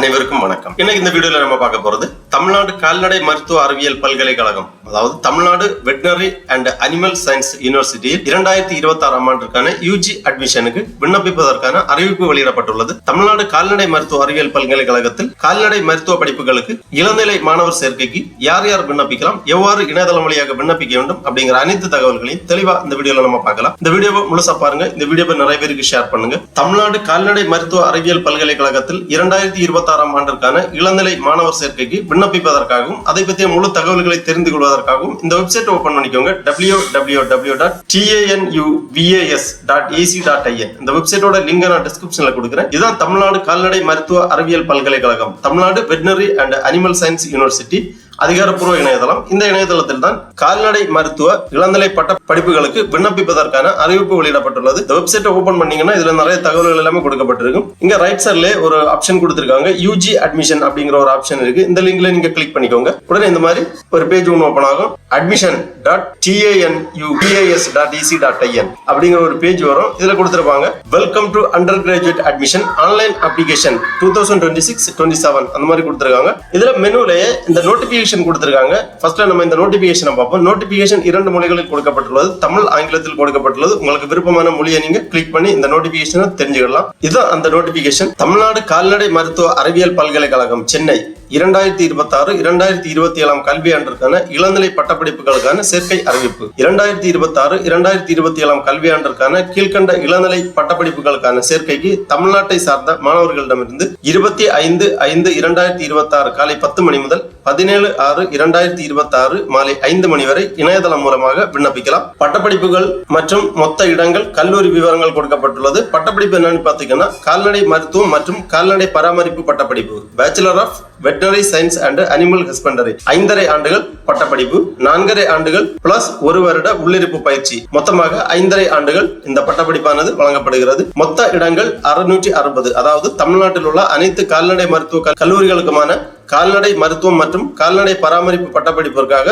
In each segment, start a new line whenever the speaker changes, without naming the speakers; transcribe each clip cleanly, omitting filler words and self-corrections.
அனைவருக்கும் வணக்கம். இன்னைக்கு இந்த வீடியோல நம்ம பார்க்க போறது தமிழ்நாடு கால்நடை மருத்துவ அறிவியல் பல்கலைக்கழகம், அதாவது Tamil Nadu veterinary and animal science யூனிவர்சிட்டியில் 2026ஆம் ஆண்டிற்கான யூஜி அட்மிஷனுக்கு விண்ணப்பிப்பதற்கான அறிவிப்பு வெளியிடப்பட்டுள்ளது. தமிழ்நாடு கால்நடை மருத்துவ அறிவியல் பல்கலைக்கழகத்தில் கால்நடை மருத்துவ படிப்புகளுக்கு இளநிலை மாணவர் சேர்க்கைக்கு யார் யார் விண்ணப்பிக்கலாம், எவ்வாறு இணையதளம் வழியாக விண்ணப்பிக்க வேண்டும் அப்படிங்கிற அனைத்து தகவல்களையும் தெளிவா இந்த வீடியோல நம்ம பார்க்கலாம். இந்த வீடியோவை முழுசா பாருங்க. இந்த வீடியோவை நிறைய பேருக்கு ஷேர் பண்ணுங்க. தமிழ்நாடு கால்நடை மருத்துவ அறிவியல் பல்கலைக்கழகத்தில் 2026ஆம் ஆண்டிற்கான இளநிலை மாணவர் சேர்க்கைக்கு விண்ணப்பிப்பதற்காகவும் அதை பற்றிய முழு தகவல்களை தெரிந்து கொள்வதற்காகவும் இந்த வெப்சைட் ஓபன் பண்ணிக்கோங்க. www.tanuvas.ac.in. இந்த வெப்சைட்டோட லிங்க் நான் டிஸ்கிரிப்ஷன்ல கொடுக்கிறேன். இதுதான் தமிழ்நாடு கால்நடை மருத்துவ அறிவியல் பல்கலைக்கழகம், Tamil Nadu veterinary and animal science university அதிகாரப்பூர்வ இணையதளம். இந்த இணையதளத்தில் தான் கால்நடை மருத்துவ இளநிலை பட்ட படிப்புகளுக்கு விண்ணப்பிப்பதற்கான அறிவிப்பு வெளியிடப்பட்டுள்ளது. இந்த வெப்சைட்டை ஓபன் பண்ணீங்கன்னா இதுல நிறைய தகவல்கள் எல்லாமே கொடுக்கப்பட்டிருக்கும். இங்க ரைட் சைட்ல ஒரு ஆப்ஷன் கொடுத்திருக்காங்க, யூஜி அட்மிஷன் அப்படிங்கிற ஒரு ஆப்ஷன் இருக்கு. இந்த லிங்க்ல நீங்க கிளிக் பண்ணிக்கோங்க. உடனே இந்த மாதிரி ஒரு பேஜ் ஒன்று ஓபன் ஆகும். admission.tanuvas.ec.in அப்படிங்கிற ஒரு பேஜ் வரும். இதுல கொடுத்திருப்பாங்க, welcome to under graduate admission online application 2026-27 அந்த மாதிரி கொடுத்திருக்காங்க. இதுல மெனுலயே இந்த நோட்டிபிகேஷன் கொடுத்திருக்காங்க. ஃபர்ஸ்ட்ல நம்ம இந்த நோட்டிபிகேஷனை பார்ப்போம். நோட்டிபிகேஷன் 2 மொழிகளில் கொடுக்கப்பட்டுள்ளது, தமிழ் ஆங்கிலத்தில் கொடுக்கப்பட்டுள்ளது. உங்களுக்கு விருப்பமான மொழியை நீங்க கிளிக் பண்ணி இந்த நோட்டிபிகேஷனை தெரிஞ்சுக்கலாம். இதுதான் அந்த நோட்டிபிகேஷன். தமிழ்நாடு கால்நடை மருத்துவ அறிவியல் பல்கலைக்கழகம் சென்னை 2026-2027 கல்வியாண்டிற்கான இளநிலை பட்டப்படிப்புகளுக்கான சேர்க்கை அறிவிப்பு. 2026-2027 கல்வியாண்டிற்கான கீழ்கண்ட இளநிலை பட்டப்படிப்புகளுக்கான சேர்க்கைக்கு தமிழ்நாட்டை சார்ந்த மாணவர்களிடமிருந்து 25/5/2026 காலை 10 மணி முதல் 17/6/2026 மாலை 5 மணி வரை இணையதளம் மூலமாக விண்ணப்பிக்கலாம். பட்டப்படிப்புகள் மற்றும் மொத்த இடங்கள், கல்லூரி விவரங்கள் கொடுக்கப்பட்டுள்ளது. பட்டப்படிப்பு என்னன்னு பாத்தீங்கன்னா, கால்நடை மருத்துவம் மற்றும் கால்நடை பராமரிப்பு பட்டப்படிப்பு, bachelor of veterinary science and animal husbandry 5.5 ஆண்டுகள் பட்டப்படிப்பு, 4.5 ஆண்டுகள் பிளஸ் 1 வருட உள்ளிருப்பு பயிற்சி, மொத்தமாக 5.5 ஆண்டுகள் இந்த பட்டப்படிப்பானது வழங்கப்படுகிறது. மொத்த இடங்கள் 660. அதாவது தமிழ்நாட்டில் உள்ள அனைத்து கால்நடை மருத்துவ கல்லூரிகளுக்குமான கால்நடை மருத்துவம் மற்றும் கால்நடை பராமரிப்பு பட்டப்படிப்பிற்காக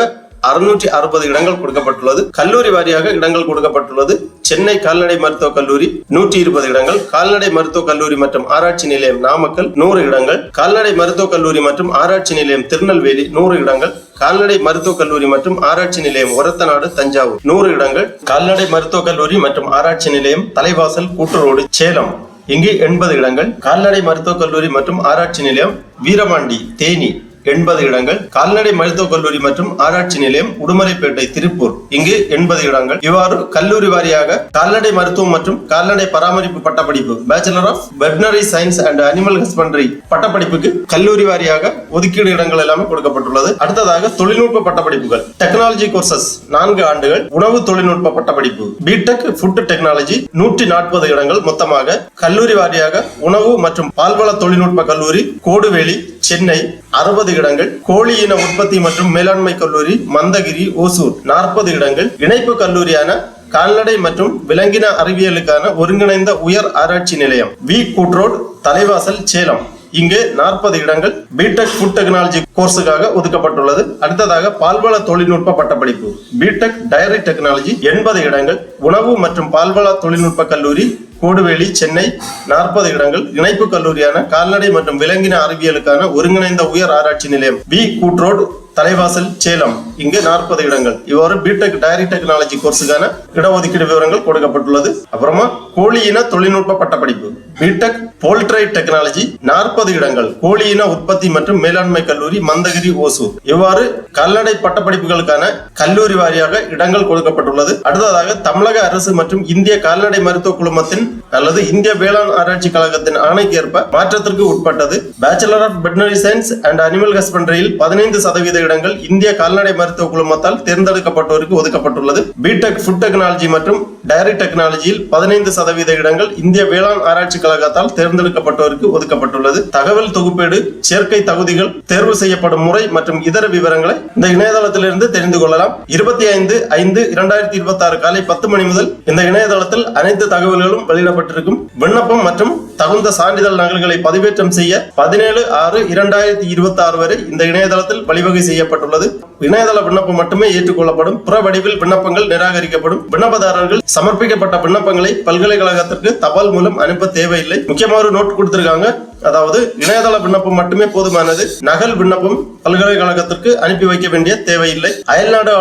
660 இடங்கள் கொடுக்கப்பட்டுள்ளது. கல்லூரி வாரியாக இடங்கள் கொடுக்கப்பட்டுள்ளது. சென்னை கால்நடை மருத்துவக் கல்லூரி 120 இடங்கள், கால்நடை மருத்துவக் கல்லூரி மற்றும் ஆராய்ச்சி நிலையம் நாமக்கல் 100 இடங்கள், கால்நடை மருத்துவக் கல்லூரி மற்றும் ஆராய்ச்சி நிலையம் திருநெல்வேலி 100 இடங்கள், கால்நடை மருத்துவக் கல்லூரி மற்றும் ஆராய்ச்சி நிலையம் ஒரத்தநாடு தஞ்சாவூர் 100 இடங்கள், கால்நடை மருத்துவக் கல்லூரி மற்றும் ஆராய்ச்சி நிலையம் தலைவாசல் கூட்டுரோடு சேலம் இங்கு 80 இடங்கள், கால்நடை மருத்துவக் கல்லூரி மற்றும் ஆராய்ச்சி நிலையம் வீரமாண்டி தேனி 80 இடங்கள், கால்நடை மருத்துவக் கல்லூரி மற்றும் ஆராய்ச்சி நிலையம் உடுமலைப்பேட்டை திருப்பூர் இங்கு 80 இடங்கள். இவ்வாறு கல்லூரி வாரியாக கால்நடை மருத்துவம் மற்றும் கால்நடை பராமரிப்பு பட்டப்படிப்பு, bachelor of veterinary science and animal husbandry பட்டப்படிப்புக்கு கல்லூரி வாரியாக ஒதுக்கீடு இடங்கள் எல்லாமே கொடுக்கப்பட்டுள்ளது. அடுத்ததாக தொழில்நுட்ப பட்டப்படிப்புகள், டெக்னாலஜி கோர்சஸ் 4 ஆண்டுகள், உணவு தொழில்நுட்ப பட்டப்படிப்பு, பிடெக் ஃபுட் டெக்னாலஜி 140 இடங்கள். மொத்தமாக கல்லூரி வாரியாக உணவு மற்றும் பால்வள தொழில்நுட்ப கல்லூரி கோடுவேலி சென்னை 60 இடங்கள், கோழி இன உற்பத்தி மற்றும் மேலாண்மை கல்லூரி மந்தகிரி ஓசூர் 40 இடங்கள், இணைப்பு கல்லூரியான கால்நடை மற்றும் விலங்கின அறிவியலுக்கான ஒருங்கிணைந்த உயர் ஆராய்ச்சி நிலையம் வி கூட்ரோடு தலைவாசல் சேலம் இங்கு 40 இடங்கள் பிடெக் ஃபுட் டெக்னாலஜி கோர்ஸுக்காக ஒதுக்கப்பட்டுள்ளது. அடுத்ததாக பால்வள தொழில்நுட்ப பட்டப்படிப்பு பிடெக் டைரி டெக்னாலஜி 80 இடங்கள், உணவு மற்றும் பால்வள தொழில்நுட்ப கல்லூரி கோடுவேலி சென்னை 40 இடங்கள், இணைப்பு கல்லூரியான கால்நடை மற்றும் விலங்கின அறிவியலுக்கான ஒருங்கிணைந்த உயர் ஆராய்ச்சி நிலையம் வி கூட்ரோடு தலைவாசல் சேலம் இங்கு 40 இடங்கள். இவ்வாறு பிடெக் டைரி டெக்னாலஜி கோர்ஸுக்கான இடஒதுக்கீடு விவரங்கள் கொடுக்கப்பட்டுள்ளது. அப்புறமா கோழி இன தொழில்நுட்ப பட்டப்படிப்பு பிடெக் போல்ட்ரை டெக்னாலஜி 40 இடங்கள், கோழி இன உற்பத்தி மற்றும் மேலாண்மை கல்லூரி மந்தகிரி ஓசூர். இவ்வாறு கால்நடை பட்டப்படிப்புகளுக்கான கல்லூரி வாரியாக இடங்கள் கொடுக்கப்பட்டுள்ளது. அடுத்ததாக தமிழக அரசு மற்றும் இந்திய கால்நடை மருத்துவ குழுமத்தின் அல்லது இந்திய வேளாண் ஆராய்ச்சி கழகத்தின் ஆணைக்கு ஏற்ப மாற்றத்திற்கு உட்பட்டது. Bachelor of veterinary science and animal ஹஸ்பண்டரியில் 15% இடங்கள் இந்திய கால்நடை மருத்துவ குழுமத்தால் தேர்ந்தெடுக்கப்பட்டோருக்கு ஒதுக்கப்பட்டுள்ளது. பிடெக் ஃபுட் டெக்னாலஜி மற்றும் டைரி டெக்னாலஜியில் 15% இடங்கள் இந்திய வேளாண் ஆராய்ச்சி கழகத்தால் தேர்ந்தெடுக்கப்பட்டோருக்கு ஒதுக்கப்பட்டுள்ளது. தகவல் தொகுப்பீடு, சேர்க்கை தகுதிகள், தேர்வு செய்யப்படும் முறை மற்றும் இதர விவரங்களை இந்த இணையதளத்திலிருந்து தெரிந்து கொள்ளலாம். 25/5/2026 காலை 10 மணி முதல் இந்த இணையதளத்தில் அனைத்து தகவல்களும் வெளியிடப்பட்டிருக்கும். விண்ணப்பம் மற்றும் தகுந்த சான்றிதழ் நகல்களை பதிவேற்றம் செய்ய 17/6/2026 வரை இந்த இணையதளத்தில் வழிவகை செய்யப்பட்டுள்ளது. இணையதள விண்ணப்பம் மட்டுமே ஏற்றுக்கொள்ளப்படும். புற வடிவில் விண்ணப்பங்கள் நிராகரிக்கப்படும். விண்ணப்பதாரர்கள் சமர்ப்பிக்கப்பட்ட விண்ணப்பங்களை பல்கலைக்கழகத்திற்கு தபால் மூலம் அனுப்ப தேவையில்லை. முக்கியமான ஒரு நோட் கொடுத்திருக்காங்க. அதாவது இணையதள விண்ணப்பம் மட்டுமே போதுமானது. நகல் விண்ணப்பம் பல்கலைக்கழகத்திற்கு அனுப்பி வைக்க வேண்டிய தேவையில்லை. அயல்நாடு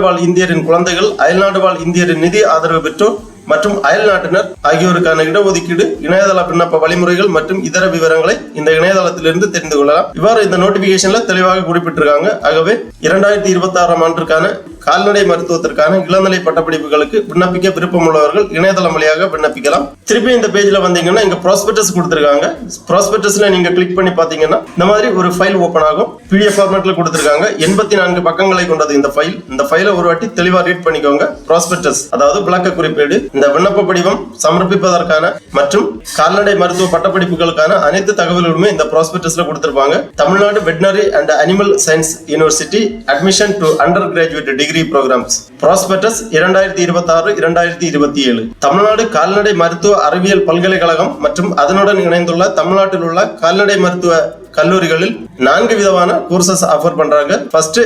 வாழ் இந்தியரின் குழந்தைகள், அயல்நாடு வாழ் இந்தியரின் நிதி ஆதரவு பெற்றோர் மற்றும் அயல் நாட்டினர் ஆகியோருக்கான இடஒதுக்கீடு, இணையதள விண்ணப்ப வழிமுறைகள் மற்றும் இதர விவரங்களை இந்த இணையதளத்திலிருந்து தெரிந்து கொள்ளலாம். இவ்வாறு இந்த நோட்டிபிகேஷன்ல தெளிவாக குறிப்பிட்டிருக்காங்க. ஆகவே 2026 ஆண்டிற்கான கால்நடை மருத்துவத்திற்கான இளநிலை பட்டப்படிப்புகளுக்கு விண்ணப்பிக்க விருப்பம் உள்ளவர்கள் இணையதளம் வழியாக விண்ணப்பிக்கலாம். திருப்பி இந்த பேஜ்ல வந்தீங்கன்னா இங்க ப்ராஸ்பெக்டஸ் கொடுத்திருக்காங்க. ப்ராஸ்பெக்டஸ்ல நீங்க கிளிக் பண்ணி பாத்தீங்கன்னா இந்த மாதிரி ஒரு ஃபைல் ஓபன் ஆகும். PDF ஃபார்மேட்ல கொடுத்திருக்காங்க. 84 பக்கங்களை கொண்டது இந்த ஃபைல். இந்த ஃபைலை ஒரு வாட்டி தெளிவா ரீட் பண்ணிக்கோங்க. ப்ராஸ்பெக்டஸ் அதாவது விளக்க குறிப்பேடு, இந்த விண்ணப்ப படிவம் சமர்ப்பிப்பதற்கான மற்றும் கால்நடை மருத்துவ பட்டப்படிப்புகளுக்கான அனைத்து தகவல்களுமே இந்த ப்ராஸ்பெக்டஸ்ல கொடுத்திருப்பாங்க. Tamil Nadu veterinary and animal science university admission to undergraduate degree programmes prospectus 2026-2027. Tamil Nadu கால்நடை மருத்துவ அறிவியல் பல்கலைக்கழகம் மற்றும் அதனுடன் இணைந்துள்ள தமிழ்நாட்டில் உள்ள கால்நடை மருத்துவ கல்லூரிகளில் 4 விதமான கோர்சஸ் ஆஃபர் பண்றாங்க. First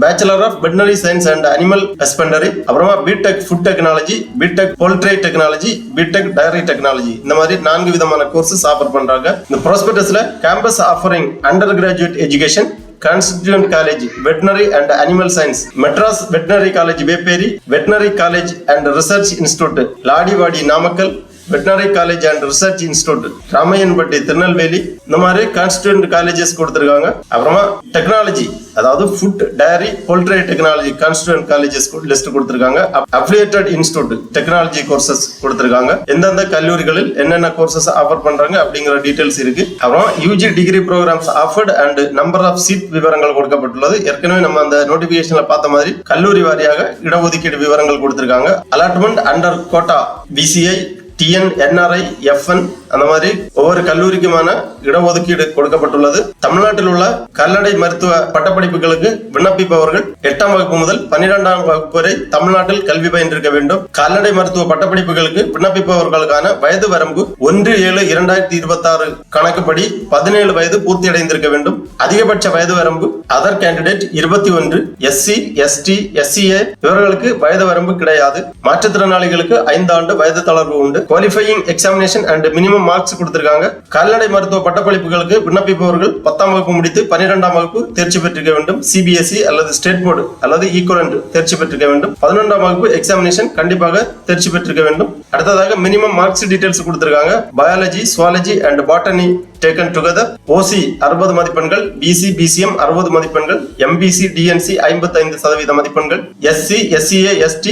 bachelor of veterinary science and animal husbandry, அப்புறமா B Tech food technology, B Tech poultry technology, B Tech dairy technology, இந்த மாதிரி 4 விதமான கோர்சஸ் ஆஃபர் பண்றாங்க. இந்த ப்ராஸ்பெக்டஸ்ல campus offering under graduate education, constituent college veterinary and animal science, Madras veterinary college Vepery, veterinary college and research institute Ladivadi Namakkal, veterinary college and research institute Ramayanpatti Tirunelveli, இந்த மாதிரி constituent colleges கொடுத்திருக்காங்க. அப்புறமா டெக்னாலஜி அதாவது food dairy poultry technology constituent colleges list கொடுத்திருக்காங்க. Affiliated institute technology courses கொடுத்திருக்காங்க. எந்தெந்த கல்லூரிகளில் என்னென்ன கோர்சஸ் ஆஃபர் பண்றாங்க அப்படிங்கிற டீடைல்ஸ் இருக்கு. அப்புறம் UG degree programmes offered and number of seat விவரங்கள் கொடுக்கப்பட்டுள்ளது. ஏற்கனவே நம்ம அந்த நோட்டிபிகேஷன்ல பார்த்த மாதிரி கல்லூரி வாரியாக இடஒதுக்கீடு விவரங்கள் கொடுத்திருக்காங்க. Allotment under quota VCI, TN, NRI, FN, அந்த மாதிரி ஒவ்வொரு கல்லூரிக்குமான இடஒதுக்கீடு கொடுக்கப்பட்டுள்ளது. தமிழ்நாட்டில் உள்ள கால்நடை மருத்துவ பட்டப்படிப்புகளுக்கு விண்ணப்பிப்பவர்கள் 8ஆம் வகுப்பு முதல் 12ஆம் வகுப்பு வரை தமிழ்நாட்டில் கல்வி பயின்றிருக்க வேண்டும். கால்நடை மருத்துவ பட்டப்படிப்புகளுக்கு விண்ணப்பிப்பவர்களுக்கான வயது வரம்பு 1/7/2026 கணக்குப்படி 17 வயது பூர்த்தி அடைந்திருக்க வேண்டும். அதிகபட்ச வயது வரம்பு other candidate 21, SC, ST, SCA இவர்களுக்கு வயது வரம்பு கிடையாது. மாற்றுத்திறனாளிகளுக்கு 5 ஆண்டு வயது தளர்வு உண்டு. Qualifying examination and minimum marks கொடுத்திருக்காங்க. கால்நடை மருத்துவ பட்டப்படிப்புகளுக்கு விண்ணப்பிப்பவர்கள் 10ஆம் வகுப்பு முடித்து 12ஆம் வகுப்பு தேர்ச்சி பெற்றிருக்க வேண்டும். சிபிஎஸ்இ அல்லது ஸ்டேட் போர்டு அல்லது ஈக்குவலன்ட் தேர்ச்சி பெற்றிருக்க வேண்டும். 11ஆம் வகுப்பு எக்ஸாமினேஷன் கண்டிப்பாக தேர்ச்சி பெற்றிருக்க வேண்டும். அடுத்ததாக மினிமம் மார்க்ஸ் டீடைல்ஸ் கொடுத்திருக்காங்க. Biology, zoology and botany taken together, OC 60 மதிப்பெண்கள், BC, BCM 60 மதிப்பெண்கள், MBC, DNC 55% மதிப்பெண்கள், SC, SCA, ST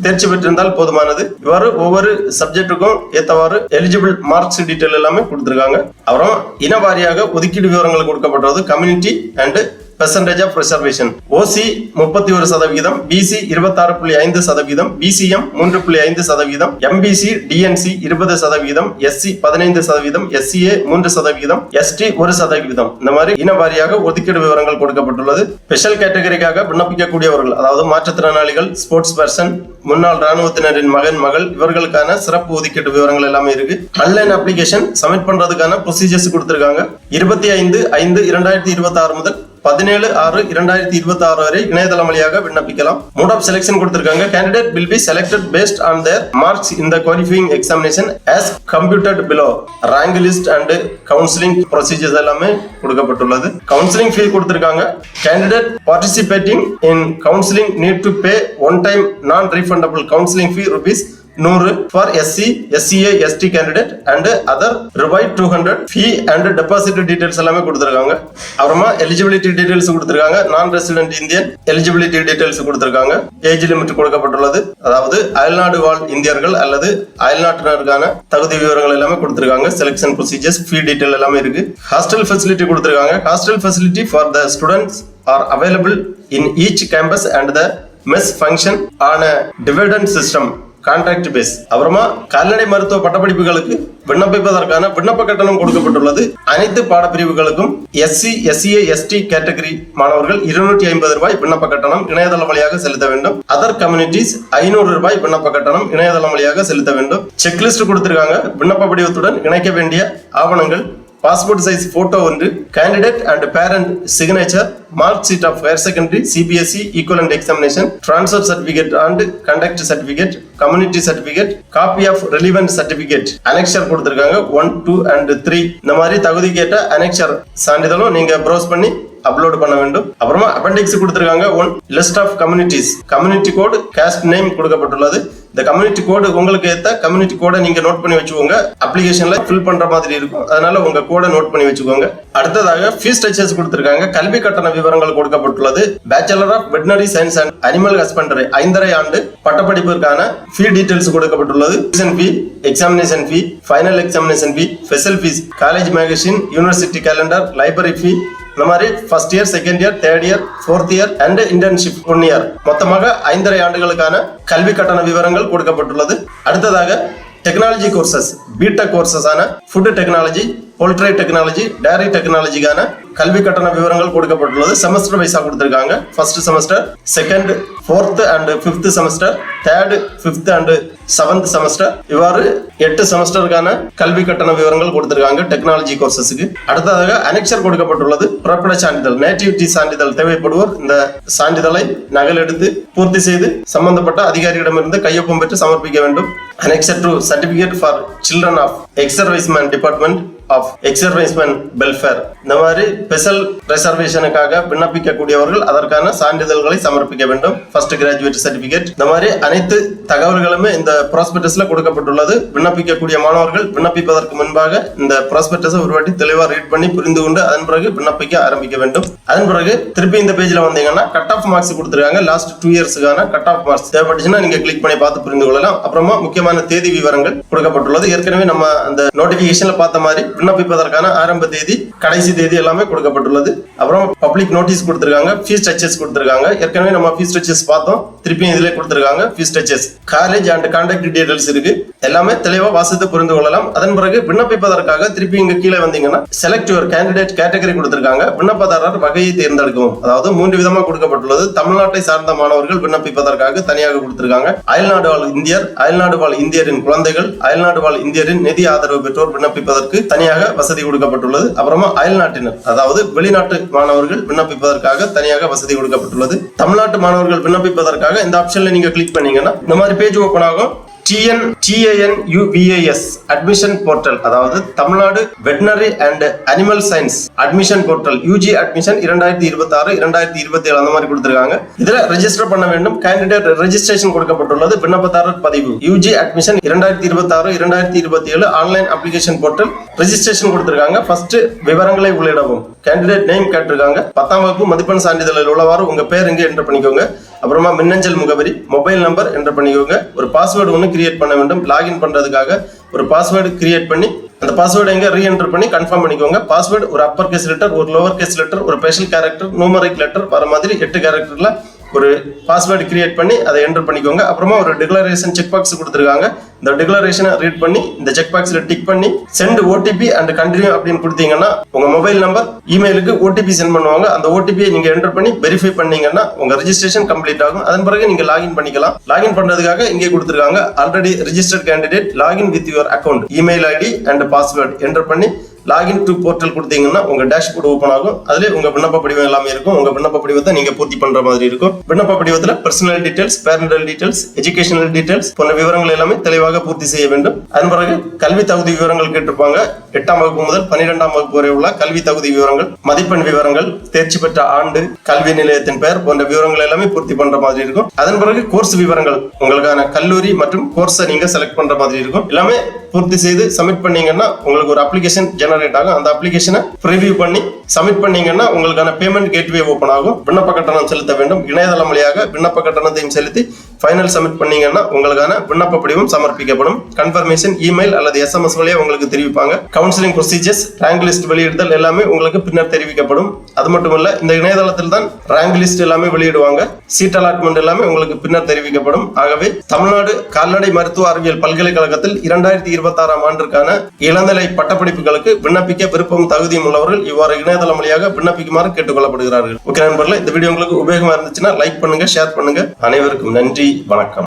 தேர்ச்சி பெற்றிருந்தால் போதுமானது. இவ்வாறு ஒவ்வொரு சப்ஜெக்டுக்கும் ஏற்றவாறு எலிஜிபிள் மார்க்ஸ் டீடைல் எல்லாமே கொடுத்திருக்காங்க. அப்புறம் இன வாரியாக ஒதுக்கீடு விவரங்கள் கொடுக்கப்பட்டது. Community and percentage of reservation. OC 31%, BC 26.5%, BCM 3.5%, MBC, DNC 20%, SC 15%, SCA 3%, ST 1%. இந்த மாதிரி இன வாரியாக ஒதுக்கீடு விவரங்கள் கொடுக்கப்பட்டுள்ளது. ஸ்பெஷல் கேட்டகரிக்காக விண்ணப்பிக்கக்கூடியவர்கள் அதாவது மாற்றுத்திறனாளிகள், ஸ்போர்ட்ஸ் பர்சன், முன்னாள் ராணுவத்தினரின் மகன், மகள் இவர்களுக்கான சிறப்பு ஒதுக்கீடு விவரங்கள் எல்லாமே இருக்கு. ஆன்லைன் அப்ளிகேஷன் சப்மிட் பண்றதுக்கான ப்ரொசீஜர்ஸ் கொடுத்திருக்காங்க. 25/5/2026 முதல் 17/6/2026 வரை இணையதளம் வழியாக விண்ணப்பிக்கலாம். மோட் ஆஃப் செலக்ஷன் கொடுத்திருக்காங்க. Candidate will be selected based on their marks in the qualifying examination as computed below. rank list and counseling procedures எல்லாமே கொடுக்கப்பட்டுள்ளது. counseling fee கொடுத்திருக்காங்க. candidate participating in counseling need to pay one time non refundable counseling fee rupees 100 for SC, SCA, ST candidate and other revived 200 fee and deposit details எல்லாமே கொடுத்திருக்காங்க. அப்புறமா eligibility details கொடுத்திருக்காங்க. நான் resident Indian eligibility details கொடுத்திருக்காங்க. Age limit கொடுக்கப்பட்டுள்ளது. அதாவது அயல்நாடு வாழ் இந்தியர்கள் அல்லது அயல்நாட்டினருக்கான தகுதி விவரங்கள் எல்லாமே கொடுத்திருக்காங்க. செலக்ஷன் ப்ரொசீஜர்ஸ், ஃபீ டீடைல் எல்லாமே இருக்கு. ஹாஸ்டல் ஃபெசிலிட்டி கொடுத்திருக்காங்க. Hostel facility for the students are available in each campus and the mess function on a dividend system. Contract base. அப்புறமா கால்நடை மருத்துவ பட்டப்படிப்புகளுக்கு விண்ணப்பிப்பதற்கான விண்ணப்ப கட்டணம் கொடுக்கப்பட்டுள்ளது. அனைத்து பாடப்பிரிவுகளுக்கும் SC SCA ST கேட்டகரி மாணவர்கள் 250 ரூபாய் விண்ணப்ப கட்டணம் இணையதளம் வழியாக செலுத்த வேண்டும். அதர் கம்யூனிட்டிஸ் 500 ரூபாய் விண்ணப்ப கட்டணம் இணையதளம் வழியாக செலுத்த வேண்டும். செக்லிஸ்ட் கொடுத்திருக்காங்க. விண்ணப்ப படிவத்துடன் இணைக்க வேண்டிய ஆவணங்கள்: பாஸ்போர்ட் சைஸ் போட்டோ ஒன்று, candidate and parent signature, mark sheet of higher secondary CBSE equivalent examination, transfer certificate and conduct certificate, community certificate, copy of relevant certificate, annexure கொடுத்திருக்காங்க 1, 2 and 3. இந்த மாதிரி தகுதிக்கேற்ற அனெக்சர் சான்றிதழும் நீங்க ப்ரௌஸ் பண்ணி அப்லோட் பண்ண வேண்டும். அப்புறமா அப்பெண்டிக்ஸ் கொடுத்திருக்காங்க 1 list of communities, community code, caste name கொடுக்கப்பட்டுள்ளது. இந்த கம்யூனிட்டி கோடு உங்களுக்கு ஏத்த கம்யூனிட்டி கோடை நீங்க நோட் பண்ணி வச்சுக்கோங்க. அப்ளிகேஷன்ல ஃபில் பண்ற மாதிரி இருக்கும், அதனால உங்க கோடை நோட் பண்ணி வச்சுக்கோங்க. அடுத்ததாக ஃபீஸ் ஸ்ட்ரக்சர்ஸ் கொடுத்திருக்காங்க. கல்வி கட்டண விவரங்கள் கொடுக்கப்பட்டுள்ளது. Bachelor of veterinary science and animal husbandry 5.5 ஆண்டு பட்டப்படிப்பிற்கான ஃபீ டீடைல்ஸ் கொடுக்கப்பட்டுள்ளது. Fee, examination fee, final examination fee, special fees, college magazine, university calendar, library fee, இந்த மாதிரி first year, second year, third year, fourth year and internship 1 year, மொத்தமாக 5.5 ஆண்டுகளுக்கான கல்வி கட்டண விவரங்கள் கொடுக்கப்பட்டுள்ளது. அடுத்ததாக டெக்னாலஜி கோர்சஸ், பிடெக் கோர்சஸ் ஆன food technology, poultry technology, dairy டெக்னாலஜிக்கான கல்வி கட்டண விவரங்கள் கொடுக்கப்பட்டுள்ளது. செமஸ்டர் வைஸா கொடுத்திருக்காங்க. First semester, second, fourth and 5th semester, third, 5th and 7th semester, இவ்வாறு 8 செமஸ்டருக்கான கல்வி கட்டண விவரங்கள் கொடுத்திருக்காங்க டெக்னாலஜி கோர்சஸுக்கு. அடுத்ததாக அனெக்சர் கொடுக்கப்பட்டுள்ளது. புறப்பட சான்றிதழ், நேட்டிவிட்டி சான்றிதழ் தேவைப்படுவோர் இந்த சான்றிதழை நகல் எடுத்து பூர்த்தி செய்து சம்பந்தப்பட்ட அதிகாரியிடமிருந்து கையொப்பம் பெற்று சமர்ப்பிக்க வேண்டும். Annexed to certificate for children of ex-servicemen department of ex-servicemen welfare. இந்த மாதிரி ஸ்பெஷல் ரிசர்வேஷனுக்காக விண்ணப்பிக்கக்கூடியவர்கள் அதற்கான சான்றிதழ்களை சமர்ப்பிக்க வேண்டும். ஃபர்ஸ்ட் கிராஜுவேட் சர்டிபிகேட், இந்த மாதிரி அனைத்து தகவல்களுமே இந்த ப்ராஸ்பெக்டஸ்ல கொடுக்கப்பட்டுள்ளது. விண்ணப்பிக்கக்கூடிய மாணவர்கள் விண்ணப்பிப்பதற்கு முன்பாக இந்த ப்ராஸ்பெக்டஸை ஒரு வாட்டி தெளிவா ரீட் பண்ணி புரிந்து கொண்டு அதன் பிறகு விண்ணப்பிக்க ஆரம்பிக்க வேண்டும். அதன் பிறகு திருப்பி இந்த பேஜ்ல வந்தீங்கன்னா கட் ஆஃப் மார்க்ஸ் கொடுத்திருக்காங்க. லாஸ்ட் 2 இயர்ஸ்க்கான கட் ஆஃப் மார்க்ஸ் தேவைப்பட்டுச்சுன்னா நீங்க கிளிக் பண்ணி பார்த்து புரிந்து கொள்ளலாம். அப்புறமா முக்கியமான தேதி விவரங்கள் கொடுக்கப்பட்டுள்ளது. ஏற்கனவே நம்ம அந்த நோட்டிபிகேஷன்ல பார்த்த மாதிரி விண்ணப்பிப்பதற்கான ஆரம்ப தேதி, கடைசி தேதி எல்லாமே கொடுக்கப்பட்டுள்ளது. அப்புறம் பப்ளிக் நோட்டீஸ் கொடுத்திருக்காங்க. ஃபீஸ் ஸ்ட்ரக்சர்ஸ் கொடுத்திருக்காங்க. ஏற்கனவே நம்ம ஃபீஸ் ஸ்ட்ரக்சர்ஸ் பார்த்தோம், திருப்பி இதிலே கொடுத்திருக்காங்க fees structures. College and contact details இருக்கு, எல்லாமே தெளிவா வாசித்து புரிந்து கொள்ளலாம். அதன் பிறகு விண்ணப்பிப்பதற்காக திருப்பி இங்க கீழே வந்தீங்கன்னா செலக்ட் யுவர் கேண்டிடேட் கேட்டகரி கொடுத்திருக்காங்க. விண்ணப்பதாரர் வகையை தேர்ந்தெடுக்கவும், அதாவது 3 விதமா கொடுக்கப்பட்டுள்ளது. தமிழ்நாட்டை சார்ந்த மாணவர்கள் விண்ணப்பிப்பதற்காக தனியாக கொடுத்திருக்காங்க. அயல்நாடு வாழ் இந்தியர், அயல்நாடு வாழ் இந்தியரின் குழந்தைகள், அயல்நாடு வாழ் இந்தியரின் நிதி ஆதரவு பெற்றோர் விண்ணப்பிப்பதற்கு தனியாக வசதி கொடுக்கப்பட்டுள்ளது. அப்புறமா அயல்நாட்டினர், அதாவது வெளிநாட்டு மாணவர்கள் விண்ணப்பிப்பதற்காக தனியாக வசதி கொடுக்கப்பட்டுள்ளது. தமிழ்நாட்டு மாணவர்கள் விண்ணப்பிப்பதற்காக இந்த ஆப்ஷன்ல நீங்க கிளிக் பண்ணீங்கன்னா இந்த மாதிரி பேஜ் ஓபன் ஆகும். TNUVAS அட்மிஷன் போர்ட்டல், அதாவது Tamil Nadu veterinary and animal science admission portal, UG admission 2026 2027 அந்த மாதிரி கொடுத்திருக்காங்க. இதுல ரெஜிஸ்டர் பண்ண வேண்டும். கேண்டிடேட் ரெஜிஸ்ட்ரேஷன் கொடுக்கப்பட்டுள்ளது. விண்ணப்பதாரர் பதிவு UG admission 2026 2027 online application portal registration கொடுத்திருக்காங்க. ஃபர்ஸ்ட் விவரங்களை உள்ளிடவும். கேண்டிடேட் நேம் கேட்டிருக்காங்க. 10ஆம் வகுப்பு மதிப்பெண் சான்றிதழில் உள்ளவாறு உங்க பேர் இங்க என்டர் பண்ணிக்கோங்க. அப்புறமா மின்னஞ்சல் முகவரி, மொபைல் நம்பர் என்டர் பண்ணிக்கோங்க. ஒரு பாஸ்வேர்டு ஒன்று கிரியேட் பண்ண வேண்டும். லாகின் பண்றதுக்காக ஒரு பாஸ்வேர்டு கிரியேட் பண்ணி அந்த பாஸ்வேர்டு எங்க ரீஎன்டர் பண்ணி கன்ஃபார்ம் பண்ணிக்கோங்க. பாஸ்வேர்டு ஒரு அப்பர் கேஸ் லெட்டர், ஒரு லோவர் கேஸ் லெட்டர், ஒரு ஸ்பெஷல் கேரக்டர், நியூமரிக் லெட்டர் வர மாதிரி 8 கேரக்டர்ல ஒரு பாஸ்வேர்டு கிரியேட் பண்ணி அதை என்டர் பண்ணிக்கோங்க. அப்புறமா ஒரு டிக்ளரேஷன் செக் பாக்ஸ் கொடுத்திருக்காங்க. இந்த டிக்ளரேஷனை ரீட் பண்ணி இந்த செக் பாக்ஸ்ல டிக் பண்ணி சென்ட் OTP அண்ட் கண்டினியூ அப்படின்னு கொடுத்தீங்கன்னா உங்க மொபைல் நம்பர் இமெயிலுக்கு OTP சென்ட் பண்ணுவாங்க. அந்த OTP நீங்க என்டர் பண்ணி வெரிஃபை பண்ணீங்கன்னா உங்க ரெஜிஸ்ட்ரேஷன் கம்ப்ளீட் ஆகும். அதன் பிறகு நீங்க லாகின் பண்ணிக்கலாம். லாகின் பண்றதுக்காக இங்கே கொடுத்திருக்காங்க already registered candidate login with your account, email ID and password enter பண்ணி லாகின் டு போர்ட்டல் கொடுத்தீங்கன்னா உங்க டேஷ்போர்ட் ஓபன் ஆகும். அதுல உங்க விண்ணப்ப படிவம் எல்லாமே இருக்கும். உங்க விண்ணப்ப படிவத்தை நீங்க பூர்த்தி பண்ற மாதிரி இருக்கும். விண்ணப்ப படிவத்துல personal details, parental details, educational details போன்ற விவரங்கள் எல்லாமே தெளிவாக பூர்த்தி செய்ய வேண்டும். அதன் பிறகு கல்வி தகுதி விவரங்கள் கேட்டிருப்பாங்க. 8ஆம் வகுப்பு முதல் 12ஆம் வகுப்பு வரை உள்ள கல்வி தகுதி விவரங்கள், மதிப்பெண் விவரங்கள், தேர்ச்சி பெற்ற ஆண்டு, கல்வி நிலையத்தின் பெயர் போன்ற விவரங்கள் எல்லாமே பூர்த்தி பண்ற மாதிரி இருக்கும். அதன் பிறகு கோர்ஸ் விவரங்கள், உங்களுக்கான கல்லூரி மற்றும் கோர்ஸை நீங்க செலக்ட் பண்ற மாதிரி இருக்கும். எல்லாமே பூர்த்தி செய்து சப்மிட் பண்ணீங்கன்னா உங்களுக்கு ஒரு அப்ளிகேஷன் ஜெனரேட் ஆகும். அந்த அப்ளிகேஷனை ப்ரிவியூ பண்ணி சப்மிட் பண்ணீங்கன்னா உங்களுக்கான பேமெண்ட் கேட்வே ஓபன் ஆகும். விண்ணப்ப கட்டணம் செலுத்த வேண்டும். இணையதளம் வழியாக விண்ணப்ப கட்டணத்தையும் செலுத்தி ஃபைனல் சப்மிட் பண்ணீங்கன்னா உங்களுக்கான விண்ணப்ப படிவம் சமர்ப்பிக்கப்படும். கன்ஃபர்மேஷன் இமெயில் அல்லது SMS வழியா உங்களுக்கு தெரிவிப்பாங்க. கவுன்சிலிங் ப்ரொசீஜர்ஸ், ரேங்க் லிஸ்ட் வெளியிடுதல் எல்லாமே உங்களுக்கு பின்னர் தெரிவிக்கப்படும். அது மட்டுமல்ல, இந்த இணையதளத்தில் தான் ரேங்க் லிஸ்ட் எல்லாமே வெளியிடுவாங்க. சீட் அலாட்மெண்ட் எல்லாமே உங்களுக்கு பின்னர் தெரிவிக்கப்படும். ஆகவே தமிழ்நாடு கால்நடை மருத்துவ அறிவியல் பல்கலைக்கழகத்தில் 2026ஆம் ஆண்டிற்கான இளநிலை பட்டப்படிப்புகளுக்கு விண்ணப்பிக்க விருப்பம் தகுதியும் உள்ளவர்கள் இவ்வாறு இணையதளம் வழியாக விண்ணப்பிக்குமாறு கேட்டுக்கொள்ளப்படுகிறார்கள். ஓகே நண்பர்களே, இந்த வீடியோ உங்களுக்கு உபயோகமா இருந்துச்சுன்னா லைக் பண்ணுங்க, ஷேர் பண்ணுங்க. அனைவருக்கும் நன்றி, வணக்கம்.